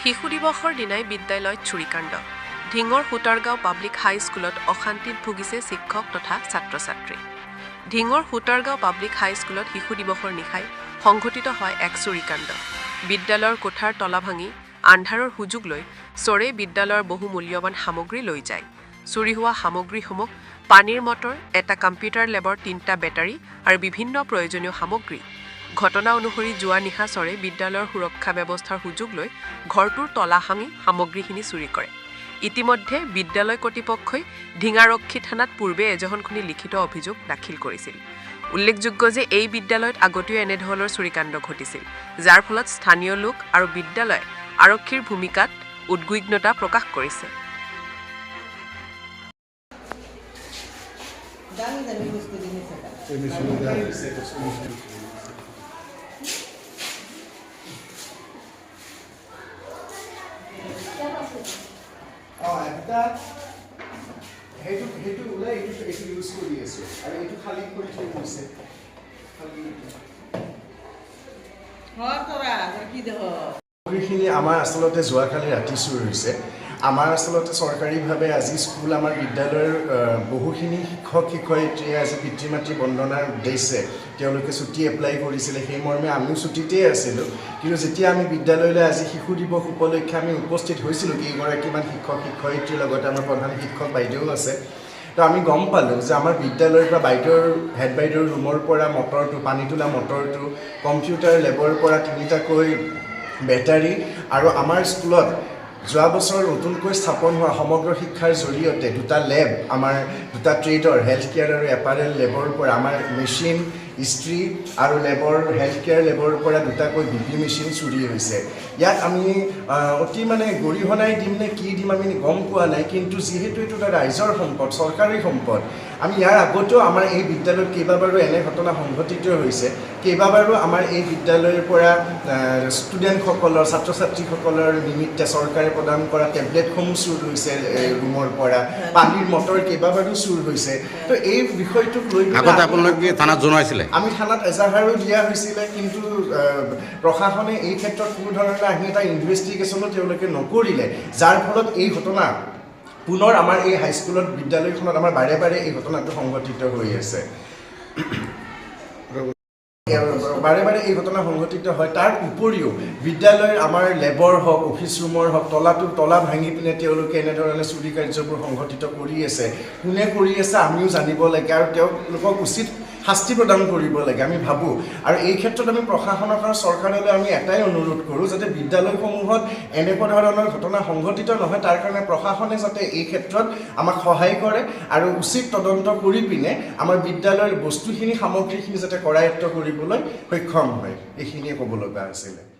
শিশু দিৱসৰ দিনাই বিদ্যালয়ত চুৰিকাণ্ড ঢিঙৰ সুতাৰগাঁও পাব্লিক হাই স্কুলত অশান্তিত ভুগিছে শিক্ষক তথা ছাত্ৰ-ছাত্ৰী ঢিঙৰ সুতাৰগাঁও পাব্লিক হাই স্কুলত শিশু দিৱসৰ নিশাই সংঘটিত হয় এক চুৰিকাণ্ড বিদ্যালয়ৰ কোঠাৰ তলা ভাঙি আন্ধাৰৰ সুযোগ লৈ চোৰে বিদ্যালয়ৰ বহু মূল্যৱান সামগ্ৰী লৈ যায় চুৰি হোৱা সামগ্ৰীসমূহ পানীৰ মটৰ এটা কম্পিউটাৰ লেবৰ 3টা বেটাৰী আৰু বিভিন্ন প্ৰয়োজনীয় সামগ্ৰী ঘটনা অনুসৰি যোৱা নিশা চৰে বিদ্যালয়ৰ সুৰক্ষা ব্যৱস্থাৰ সুযোগ লৈ ঘৰটোৰ তলা ভাঙি সামগ্ৰীখিনি চুৰি কৰে ইতিমধ্যে বিদ্যালয় কৰ্তৃপক্ষই ঢিঙাৰক্ষী থানাত পূৰ্বে এজনখনি লিখিত অভিযোগ দাখিল কৰিছিল উল্লেখযোগ্য যে এই বিদ্যালয়ত আগতেও এনে ধৰণৰ চুৰিকাণ্ড ঘটিছিল যাৰ ফলত স্থানীয় লোক আৰু বিদ্যালয় আৰক্ষীৰ ভূমিকাত উদ্বিগ্নতা প্ৰকাশ কৰিছে সেইটো ওলাই এইটো ইউজ কৰি আছো আৰু এইটো খালি কৰি থৈ গৈছে এইখিনি আমাৰ আচলতে যোৱাকালি ৰাতি চুৰি হৈছে আমাৰ আচলতে চৰকাৰীভাৱে আজি স্কুল আমাৰ বিদ্যালয়ৰ বহুখিনি শিক্ষক শিক্ষয়িত্ৰীয়ে আজি পিতৃ মাতৃ বন্দনাৰ উদ্দেশ্যে তেওঁলোকে ছুটি এপ্লাই কৰিছিলে সেই মৰ্মে আমিও ছুটিতেই আছিলোঁ কিন্তু যেতিয়া আমি বিদ্যালয়লৈ আজি শিশু দিৱস উপলক্ষে আমি উপস্থিত হৈছিলোঁ কেইগৰাকীমান শিক্ষক শিক্ষয়িত্ৰীৰ লগতে আমাৰ প্ৰধান শিক্ষক বাইদেউ আছে তো আমি গম পালোঁ যে আমাৰ বিদ্যালয়ৰ পৰা বাইদেউৰ হেড বাইদেউৰ ৰুমৰ পৰা মটৰটো পানী তোলা মটৰটো কম্পিউটাৰ লেবৰ পৰা 3টাকৈ বেটাৰী আৰু আমাৰ স্কুলত যোৱা বছৰ নতুনকৈ স্থাপন হোৱা সমগ্ৰ শিক্ষাৰ জৰিয়তে 2টা লেব আমাৰ 2টা ট্ৰেডৰ হেল্থ কেয়াৰ আৰু এপাৰেল লেবৰ পৰা আমাৰ মেচিন ইষ্ট্ৰি আৰু লেবৰ হেল্থ কেয়াৰ লেবৰ পৰা 2টাকৈ বিপি মেচিন চুৰি হৈছে ইয়াক আমি অতি মানে গৰিহণাই দিম নে কি দিম আমি গম পোৱা নাই কিন্তু যিহেতু এইটো এটা ৰাইজৰ সম্পদ চৰকাৰী সম্পদ আমি ইয়াৰ আগতেও আমাৰ এই বিদ্যালয়ত কেইবাবাৰো এনে ঘটনা সংঘটিত হৈছে কেইবাবাৰো আমাৰ এই বিদ্যালয়ৰ পৰা ষ্টুডেণ্টসকলৰ ছাত্ৰ ছাত্ৰীসকলৰ নিমিত্তে চৰকাৰে প্ৰদান কৰা টেবলেটসমূহ চুৰ হৈছে ৰুমৰ পৰা পানীৰ মটৰ কেইবাবাৰো চুৰ হৈছে তো এই বিষয়টোক লৈ আগতে আপোনালোকে থানাত জনাইছিলে আমি থানাত এজাহাৰো দিয়া হৈছিলে কিন্তু প্ৰশাসনে এই ক্ষেত্ৰত কোনো ধৰণৰ আহি এটা ইনভেষ্টিগেশ্যনো তেওঁলোকে নকৰিলে যাৰ ফলত এই ঘটনা পুনৰ আমাৰ এই হাইস্কুলত বিদ্যালয়খনত আমাৰ বাৰে বাৰে এই ঘটনাটো সংঘটিত হৈ আছে বাৰে বাৰে এই ঘটনা সংঘটিত হয় তাৰ উপৰিও বিদ্যালয়ৰ আমাৰ লেবৰ হওক অফিচ ৰুমৰ হওক তলা ভাঙি পিনে তেওঁলোকে এনেধৰণে চুৰি কাৰ্যবোৰ সংঘটিত কৰি আছে কোনে কৰি আছে আমিও জানিব লাগে আৰু তেওঁলোকক উচিত শাস্তি প্ৰদান কৰিব লাগে আমি ভাবোঁ আৰু এই ক্ষেত্ৰত আমি প্ৰশাসনক আৰু চৰকাৰলৈ আমি এটাই অনুৰোধ কৰোঁ যাতে বিদ্যালয়সমূহত এনেকুৱা ধৰণৰ ঘটনা সংঘটিত নহয় তাৰ কাৰণে প্ৰশাসনে যাতে এই ক্ষেত্ৰত আমাক সহায় কৰে আৰু উচিত তদন্ত কৰি পিনে আমাৰ বিদ্যালয়ৰ বস্তুখিনি সামগ্ৰীখিনি যাতে কৰায়ত্ব কৰিবলৈ সক্ষম হয় এইখিনিয়ে ক'ব লগা আছিলে